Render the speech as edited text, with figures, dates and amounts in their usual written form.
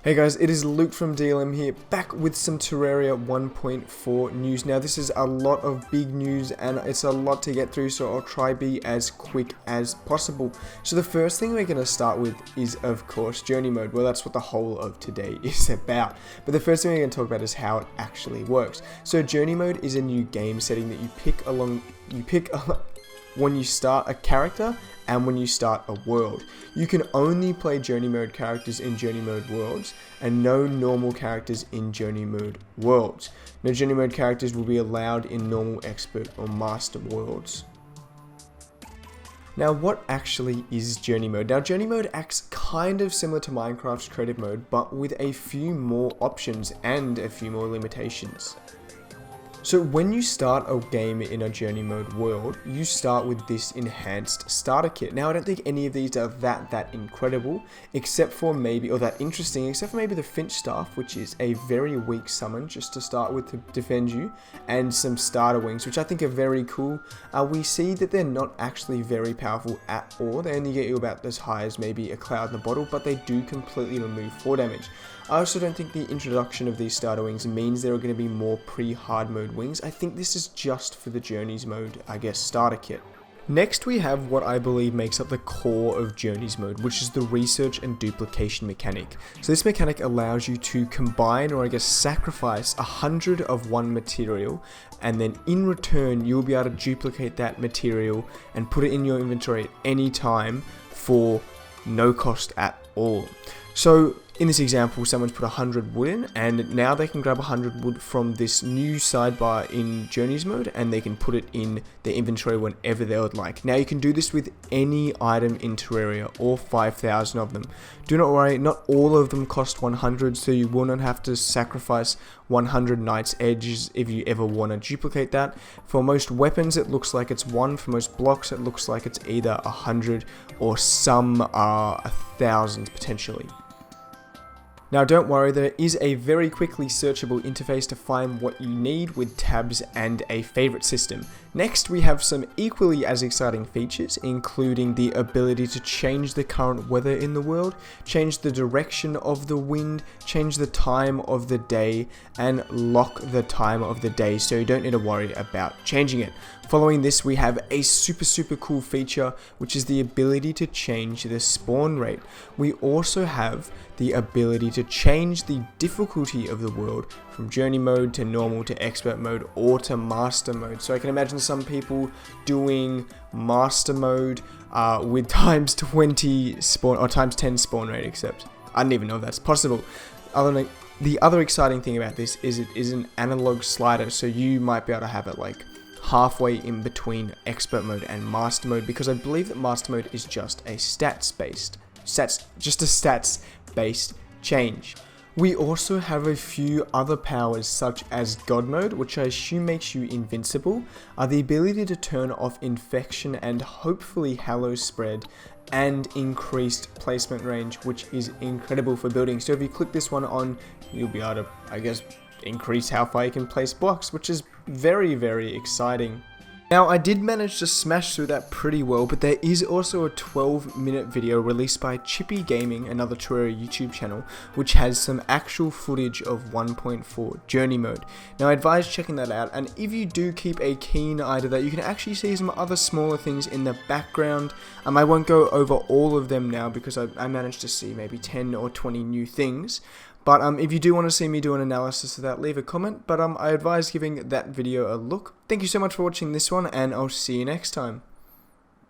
Hey guys, it is Luke from DLM here, back with some Terraria 1.4 news. Now this is a lot of big news and it's a lot to get through, so I'll try be as quick as possible. So the first thing we're going to start with is of course journey mode. Well, that's what the whole of today is about. But the first thing we're going to talk about is how it actually works. So journey mode is a new game setting that you pick when you start a character and when you start a world. You can only play journey mode characters in journey mode worlds and no normal characters in journey mode worlds. No journey mode characters will be allowed in normal, expert or master worlds. Now what actually is journey mode? Now journey mode acts kind of similar to Minecraft's creative mode, but with a few more options and a few more limitations. So when you start a game in a journey mode world, you start with this enhanced starter kit. Now I don't think any of these are that incredible, except for maybe, or that interesting, except for maybe the Finch staff, which is a very weak summon just to start with to defend you, and some starter wings, which I think are very cool. We see that they're not actually very powerful at all. They only get you about as high as maybe a cloud in a bottle, but they do completely remove 4 damage. I also don't think the introduction of these starter wings means there are going to be more pre-hard mode wings. I think this is just for the journeys mode, I guess, starter kit. Next we have what I believe makes up the core of journeys mode, which is the research and duplication mechanic. So this mechanic allows you to combine, or I guess sacrifice, 100 of one material, and then in return you'll be able to duplicate that material and put it in your inventory at any time for no cost at all. So in this example, someone's put 100 wood in, and now they can grab 100 wood from this new sidebar in journeys mode and they can put it in their inventory whenever they would like. Now you can do this with any item in Terraria, or 5,000 of them. Do not worry, not all of them cost 100, so you will not have to sacrifice 100 Knight's Edges if you ever want to duplicate that. For most weapons it looks like it's 1, for most blocks it looks like it's either 100 or some are 1,000 potentially. Now don't worry, there is a very quickly searchable interface to find what you need with tabs and a favorite system. Next we have some equally as exciting features, including the ability to change the current weather in the world, change the direction of the wind, change the time of the day, and lock the time of the day, so you don't need to worry about changing it. Following this we have a super cool feature, which is the ability to change the spawn rate. We also have the ability to change the difficulty of the world from journey mode to normal to expert mode or to master mode. So I can imagine some people doing master mode with times 20 spawn or times 10 spawn rate, except I don't even know if that's possible. The other exciting thing about this is it is an analog slider, so you might be able to have it like halfway in between expert mode and master mode, because I believe that master mode is just a stats based change. We also have a few other powers, such as God mode, which I assume makes you invincible, the ability to turn off infection and hopefully hallow spread, and increased placement range, which is incredible for building. So if you click this one on, you'll be able to, I guess, increase how far you can place blocks, which is very exciting. Now I did manage to smash through that pretty well, but there is also a 12-minute video released by Chippy Gaming, another Terraria YouTube channel, which has some actual footage of 1.4 journey mode. Now I advise checking that out, and if you do keep a keen eye to that, you can actually see some other smaller things in the background. I won't go over all of them now because I managed to see maybe 10 or 20 new things. But if you do want to see me do an analysis of that, leave a comment. But I advise giving that video a look. Thank you so much for watching this one, and I'll see you next time.